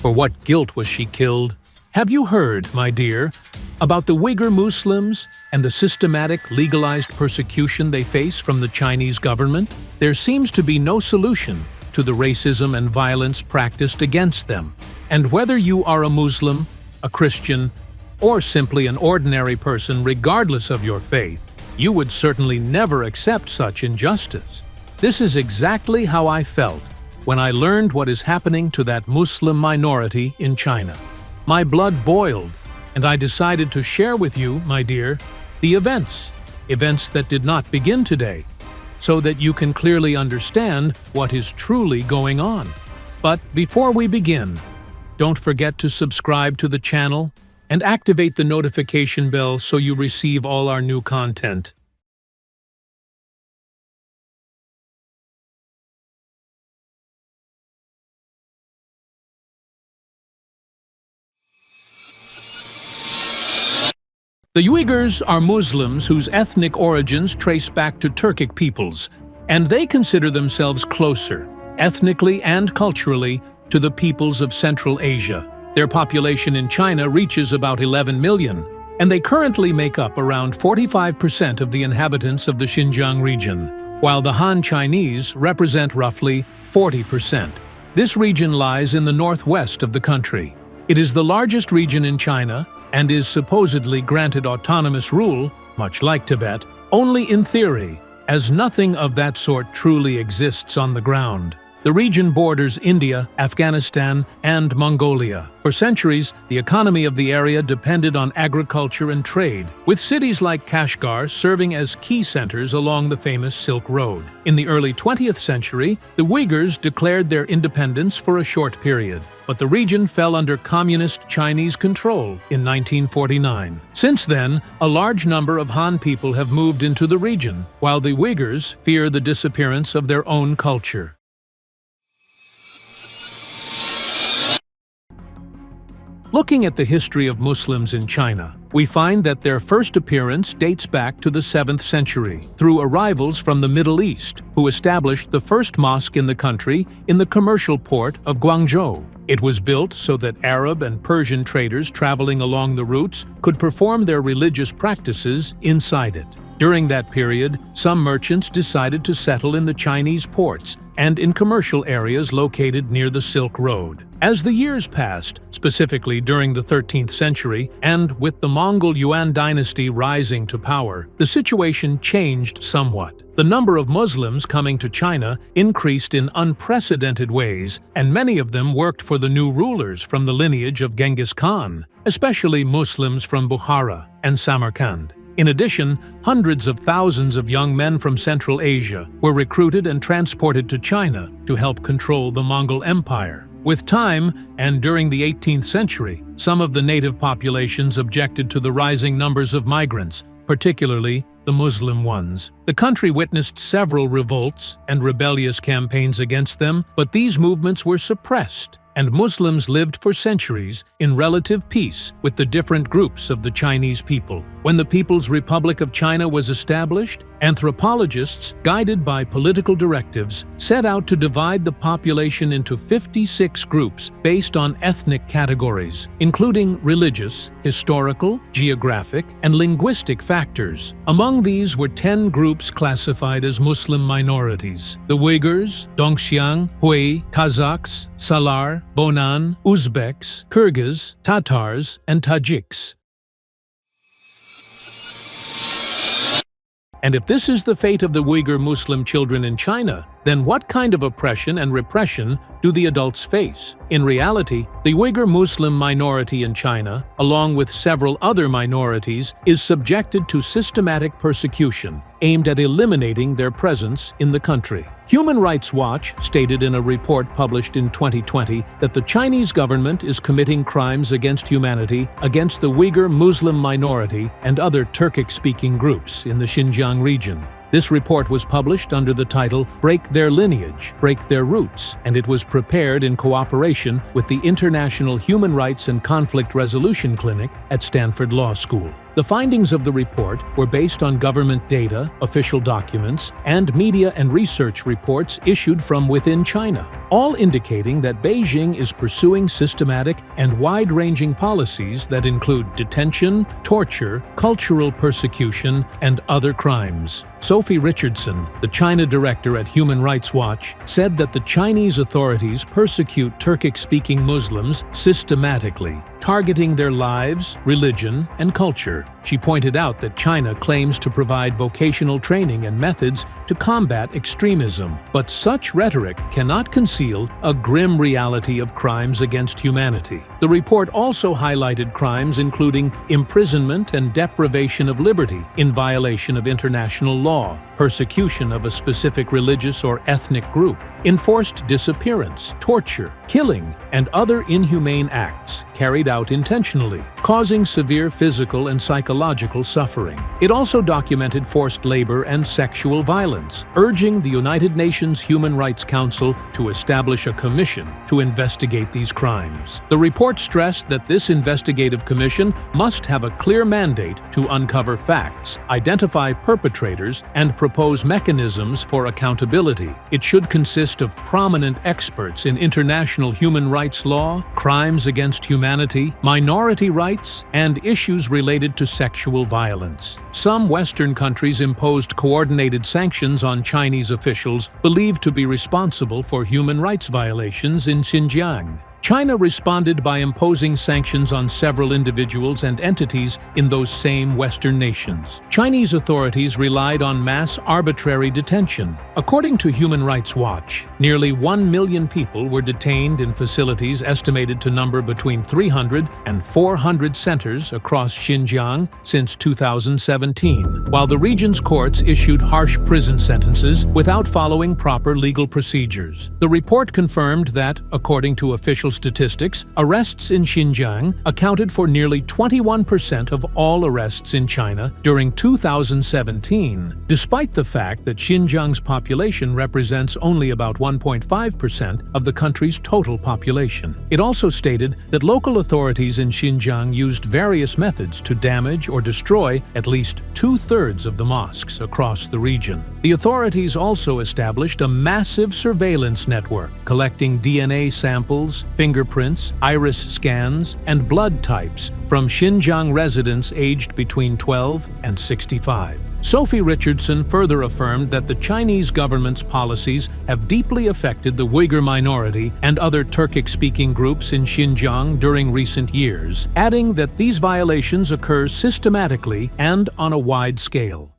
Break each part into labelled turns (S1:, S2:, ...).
S1: For what guilt was she killed? Have you heard, my dear, about the Uyghur Muslims and the systematic, legalized persecution they face from the Chinese government? There seems to be no solution to the racism and violence practiced against them. And whether you are a Muslim, a Christian, or simply an ordinary person regardless of your faith, you would certainly never accept such injustice. This is exactly how I felt when I learned what is happening to that Muslim minority in China. My blood boiled, and I decided to share with you, my dear, the events that did not begin today, so that you can clearly understand what is truly going on. But before we begin, don't forget to subscribe to the channel and activate the notification bell so you receive all our new content. The Uyghurs are Muslims whose ethnic origins trace back to Turkic peoples, and they consider themselves closer, ethnically and culturally, to the peoples of Central Asia. Their population in China reaches about 11 million, and they currently make up around 45% of the inhabitants of the Xinjiang region, while the Han Chinese represent roughly 40%. This region lies in the northwest of the country. It is the largest region in China and is supposedly granted autonomous rule, much like Tibet, only in theory, as nothing of that sort truly exists on the ground. The region borders India, Afghanistan, and Mongolia. For centuries, the economy of the area depended on agriculture and trade, with cities like Kashgar serving as key centers along the famous Silk Road. In the early 20th century, the Uyghurs declared their independence for a short period, but the region fell under communist Chinese control in 1949. Since then, a large number of Han people have moved into the region, while the Uyghurs fear the disappearance of their own culture. Looking at the history of Muslims in China, we find that their first appearance dates back to the 7th century, through arrivals from the Middle East, who established the first mosque in the country in the commercial port of Guangzhou. It was built so that Arab and Persian traders traveling along the routes could perform their religious practices inside it. During that period, some merchants decided to settle in the Chinese ports and in commercial areas located near the Silk Road. As the years passed, specifically during the 13th century, and with the Mongol Yuan dynasty rising to power, the situation changed somewhat. The number of Muslims coming to China increased in unprecedented ways, and many of them worked for the new rulers from the lineage of Genghis Khan, especially Muslims from Bukhara and Samarkand. In addition, hundreds of thousands of young men from Central Asia were recruited and transported to China to help control the Mongol Empire. With time, and during the 18th century, some of the native populations objected to the rising numbers of migrants, particularly the Muslim ones. The country witnessed several revolts and rebellious campaigns against them, but these movements were suppressed, and Muslims lived for centuries in relative peace with the different groups of the Chinese people. When the People's Republic of China was established, anthropologists, guided by political directives, set out to divide the population into 56 groups based on ethnic categories, including religious, historical, geographic, and linguistic factors. Among these were 10 groups classified as Muslim minorities: the Uyghurs, Dongxiang, Hui, Kazakhs, Salar, Bonan, Uzbeks, Kyrgyz, Tatars, and Tajiks. And if this is the fate of the Uyghur Muslim children in China, then what kind of oppression and repression do the adults face? In reality, the Uyghur Muslim minority in China, along with several other minorities, is subjected to systematic persecution aimed at eliminating their presence in the country. Human Rights Watch stated in a report published in 2020 that the Chinese government is committing crimes against humanity against the Uyghur Muslim minority and other Turkic-speaking groups in the Xinjiang region. This report was published under the title "Break Their Lineage, Break Their Roots," and it was prepared in cooperation with the International Human Rights and Conflict Resolution Clinic at Stanford Law School. The findings of the report were based on government data, official documents, and media and research reports issued from within China, all indicating that Beijing is pursuing systematic and wide-ranging policies that include detention, torture, cultural persecution, and other crimes. Sophie Richardson, the China director at Human Rights Watch, said that the Chinese authorities persecute Turkic-speaking Muslims systematically, targeting their lives, religion, and culture. She pointed out that China claims to provide vocational training and methods to combat extremism, but such rhetoric cannot conceal a grim reality of crimes against humanity. The report also highlighted crimes including imprisonment and deprivation of liberty in violation of international law, persecution of a specific religious or ethnic group, enforced disappearance, torture, killing, and other inhumane acts carried out intentionally, causing severe physical and psychological suffering. It also documented forced labor and sexual violence, urging the United Nations Human Rights Council to establish a commission to investigate these crimes. The report stressed that this investigative commission must have a clear mandate to uncover facts, identify perpetrators, and propose mechanisms for accountability. It should consist of prominent experts in international human rights law, crimes against humanity, minority rights, and issues related to sexual violence. Some Western countries imposed coordinated sanctions on Chinese officials believed to be responsible for human rights violations in Xinjiang. China responded by imposing sanctions on several individuals and entities in those same Western nations. Chinese authorities relied on mass arbitrary detention. According to Human Rights Watch, nearly 1 million people were detained in facilities estimated to number between 300 and 400 centers across Xinjiang since 2017, while the region's courts issued harsh prison sentences without following proper legal procedures. The report confirmed that, according to official statistics, arrests in Xinjiang accounted for nearly 21% of all arrests in China during 2017, despite the fact that Xinjiang's population represents only about 1.5% of the country's total population. It also stated that local authorities in Xinjiang used various methods to damage or destroy at least 2/3 of the mosques across the region. The authorities also established a massive surveillance network, collecting DNA samples, fingerprints, iris scans, and blood types from Xinjiang residents aged between 12 and 65. Sophie Richardson further affirmed that the Chinese government's policies have deeply affected the Uyghur minority and other Turkic-speaking groups in Xinjiang during recent years, adding that these violations occur systematically and on a wide scale.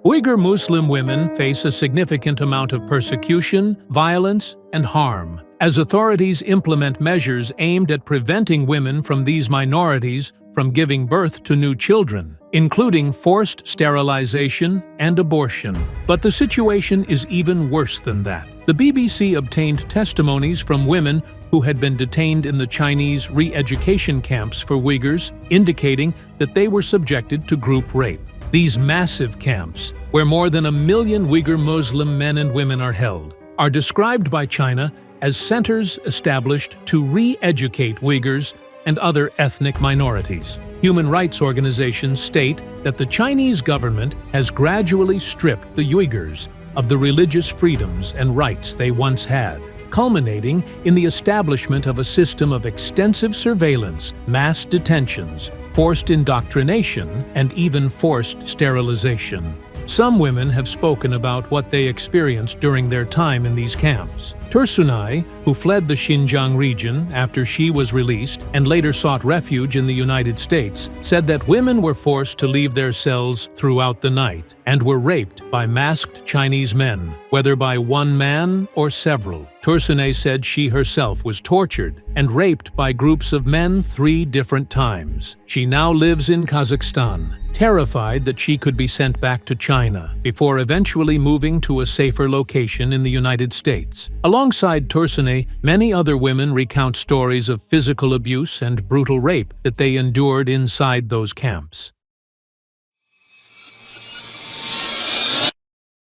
S1: Uyghur Muslim women face a significant amount of persecution, violence, and harm, as authorities implement measures aimed at preventing women from these minorities from giving birth to new children, including forced sterilization and abortion. But the situation is even worse than that. The BBC obtained testimonies from women who had been detained in the Chinese re-education camps for Uyghurs, indicating that they were subjected to group rape. These massive camps, where more than 1 million Uyghur Muslim men and women are held, are described by China as centers established to re-educate Uyghurs and other ethnic minorities. Human rights organizations state that the Chinese government has gradually stripped the Uyghurs of the religious freedoms and rights they once had, culminating in the establishment of a system of extensive surveillance, mass detentions, forced indoctrination, and even forced sterilization. Some women have spoken about what they experienced during their time in these camps. Tursunai, who fled the Xinjiang region after she was released and later sought refuge in the United States, said that women were forced to leave their cells throughout the night and were raped by masked Chinese men, whether by one man or several. Tursunai said she herself was tortured and raped by groups of men 3 different times. She now lives in Kazakhstan, terrified that she could be sent back to China, before eventually moving to a safer location in the United States. Alongside Tursunai, many other women recount stories of physical abuse and brutal rape that they endured inside those camps.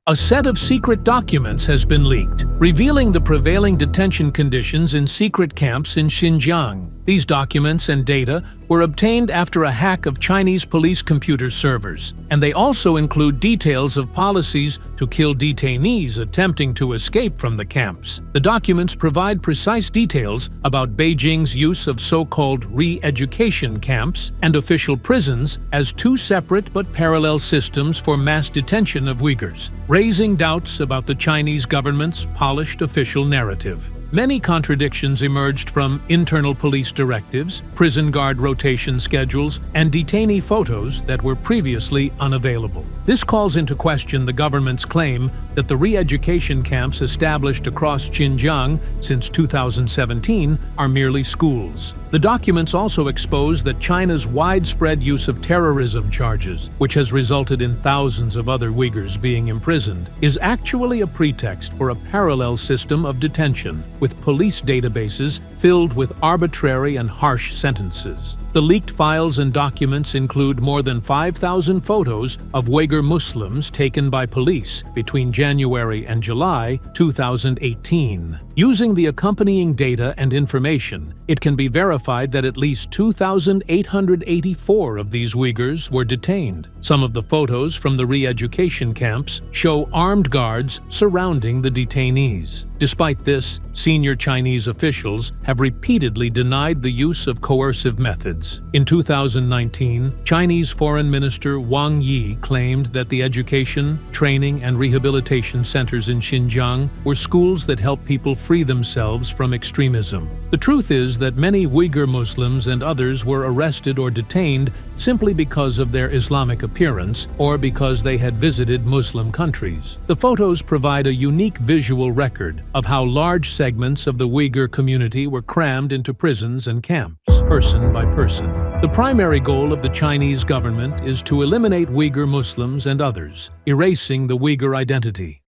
S1: A set of secret documents has been leaked, revealing the prevailing detention conditions in secret camps in Xinjiang. These documents and data were obtained after a hack of Chinese police computer servers, and they also include details of policies to kill detainees attempting to escape from the camps. The documents provide precise details about Beijing's use of so-called re-education camps and official prisons as two separate but parallel systems for mass detention of Uyghurs, raising doubts about the Chinese government's polished official narrative. Many contradictions emerged from internal police directives, prison guard rotation schedules, and detainee photos that were previously unavailable. This calls into question the government's claim that the re-education camps established across Xinjiang since 2017 are merely schools. The documents also expose that China's widespread use of terrorism charges, which has resulted in thousands of other Uyghurs being imprisoned, is actually a pretext for a parallel system of detention, with police databases filled with arbitrary and harsh sentences. The leaked files and documents include more than 5,000 photos of Uyghur Muslims taken by police between January and July 2018. Using the accompanying data and information, it can be verified that at least 2,884 of these Uyghurs were detained. Some of the photos from the re-education camps show armed guards surrounding the detainees. Despite this, senior Chinese officials have repeatedly denied the use of coercive methods. In 2019, Chinese Foreign Minister Wang Yi claimed that the education, training, and rehabilitation centers in Xinjiang were schools that help people free themselves from extremism. The truth is that many Uyghur Muslims and others were arrested or detained simply because of their Islamic appearance or because they had visited Muslim countries. The photos provide a unique visual record of how large segments of the Uyghur community were crammed into prisons and camps, person by person. The primary goal of the Chinese government is to eliminate Uyghur Muslims and others, erasing the Uyghur identity.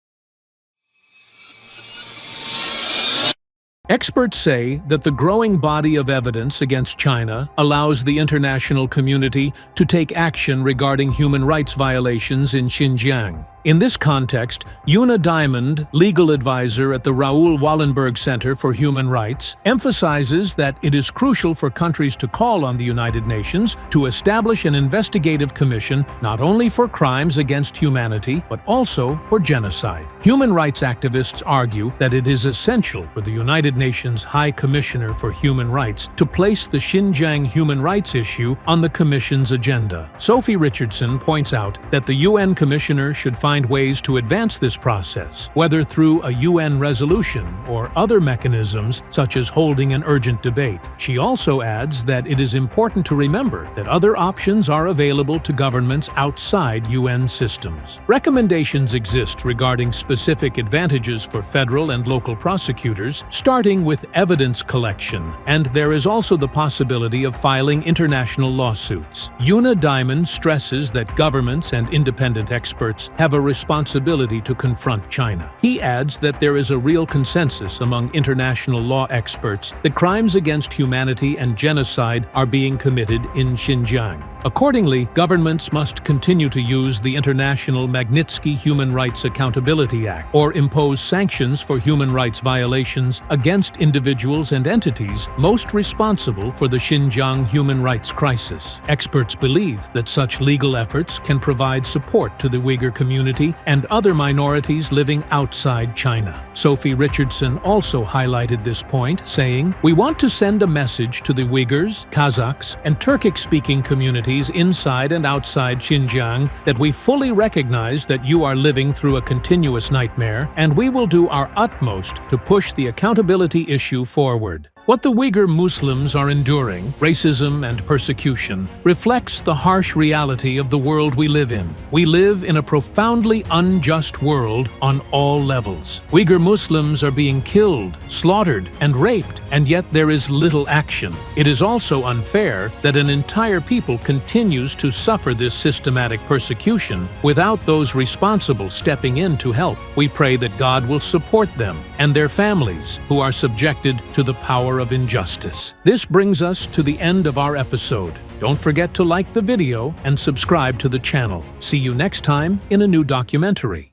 S1: Experts say that the growing body of evidence against China allows the international community to take action regarding human rights violations in Xinjiang. In this context, Una Diamond, legal advisor at the Raoul Wallenberg Center for Human Rights, emphasizes that it is crucial for countries to call on the United Nations to establish an investigative commission not only for crimes against humanity, but also for genocide. Human rights activists argue that it is essential for the United Nations High Commissioner for Human Rights to place the Xinjiang human rights issue on the Commission's agenda. Sophie Richardson points out that the UN Commissioner should find ways to advance this process, whether through a UN resolution or other mechanisms such as holding an urgent debate. She also adds that it is important to remember that other options are available to governments outside UN systems. Recommendations exist regarding specific advantages for federal and local prosecutors, starting with evidence collection, and there is also the possibility of filing international lawsuits. Una Diamond stresses that governments and independent experts have a responsibility to confront China. He adds that there is a real consensus among international law experts that crimes against humanity and genocide are being committed in Xinjiang. Accordingly, governments must continue to use the International Magnitsky Human Rights Accountability Act or impose sanctions for human rights violations against individuals and entities most responsible for the Xinjiang human rights crisis. Experts believe that such legal efforts can provide support to the Uyghur community and other minorities living outside China. Sophie Richardson also highlighted this point, saying, "We want to send a message to the Uyghurs, Kazakhs, and Turkic-speaking communities inside and outside Xinjiang that we fully recognize that you are living through a continuous nightmare, and we will do our utmost to push the accountability issue forward." What the Uyghur Muslims are enduring, racism and persecution, reflects the harsh reality of the world we live in. We live in a profoundly unjust world on all levels. Uyghur Muslims are being killed, slaughtered, and raped, and yet there is little action. It is also unfair that an entire people continues to suffer this systematic persecution without those responsible stepping in to help. We pray that God will support them and their families who are subjected to the power of injustice. This brings us to the end of our episode. Don't forget to like the video and subscribe to the channel. See you next time in a new documentary.